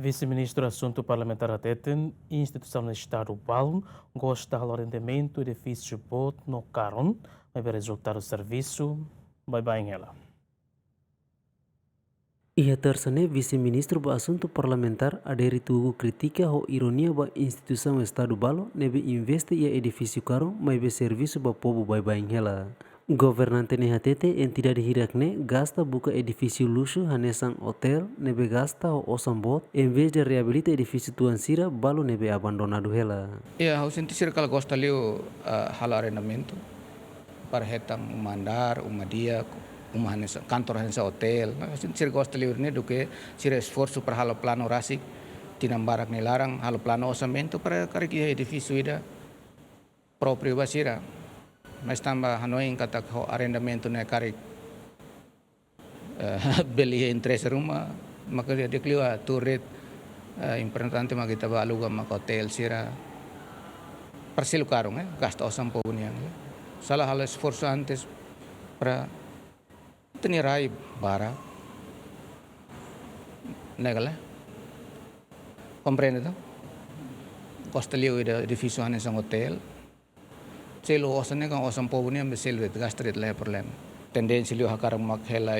Vice-ministro Assunto Parlamentar Ateten, Instituição do Estado Balm, gosta do arrendamento do edifício Bot no Caron, vai ver resultado do serviço, vai bem ela. Ia tersane vice-ministro ba assunto parlamentar aderi tugu kritika ho ironia ba instituição Estado Balo nebe investe ia edifício caro mai be serviço ba povo bai hela. Governante ne hatete yang tidak dihirakne gasta buka edifício luxo hanesang hotel nebe gasta ho osambot em vez de reabilita edifício tuan sira balo nebe abandonado hela. Hau senti circle gosta liu hal arrendamento para hetang mandar umadia hanesa kantor hanesa hotel. Senti gosta liu ne duke sira esforço para halo plano rasik tinambarak ni larang halo plano orçamento para kariki edifício ida próprio basira. Mas tambah hanoi kata ho arrendamento ne karik beli interesse rumah maka dia kliwa turet importante magita ba aluga mak hotel sira parcelo karong gasta osam po niang salah hal esforço antes para tenirai bara negala comprende to costa liu ida edifício hanes ang hotel selo osane kang osam po niang beselvet gastret le problem tendensi liu hakarang makhela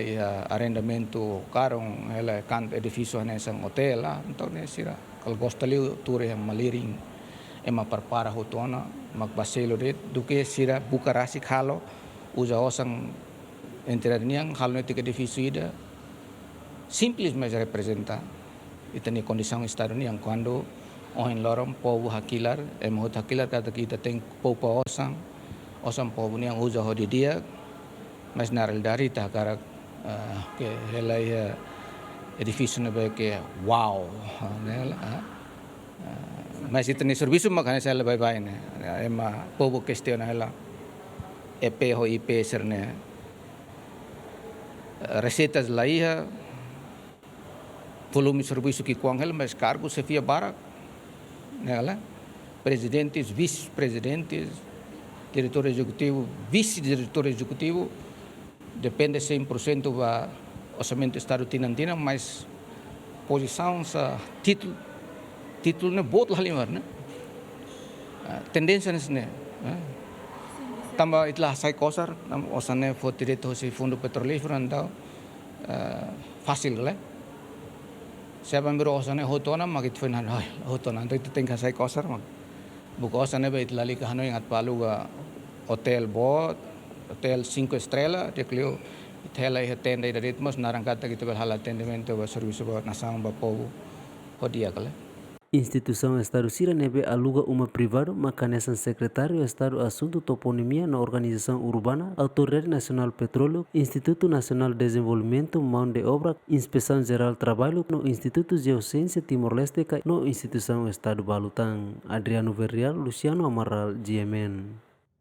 arrendamento karong hela kan edifício hanes ang hotel então ne sira kal costa liu ture maliring ema parpara hotona magbaselo det duke sira bukarasi khalo uja osang entidad niang halo netik edifício ida simples mas representa itani kondisang estado niang quando ohin lorong povo hakilar hot hakilar kata kita teng popo osang povo niang uja hodi dia mas naral dari ta karak ke helai edifício na ba ke wow nela mas itani serviço makanya saya lebih baik ne ema povo question hela EP ho IP serne receitas laia volume serviço que com hela mas cargo se fia barak nela presidentes vice-presidentes diretor executivo vice-diretor executivo depende 100% do orçamento estado tinantina mas posição sa título ne bot lah limar ne tendência ne tambah itlah sai kosar osane fotiret hosi fundo petrolífero andau fácil le siapa yang osane hotona magit fenan hotona andau itu tengka sai kosar mag buka osane be itlali ka hanoi ngat palu ga hotel bot hotel 5 estrela de clio itela tenda da ritmos narangkata gitu bel hal atendimento ba serviço ba nasang ba povo hodia kale. Instituição Estado Sira nebe aluga uma privado macanesan secretário Estado Assunto Toponimia na Organização Urbana, Autoridade Nacional Petróleo, Instituto Nacional de Desenvolvimento, Mão de Obra, Inspeção Geral Trabalho, no Instituto Geociência Timor-Leste, no Instituição Estado Balutang. Adriano Verrial, Luciano Amaral, GMN.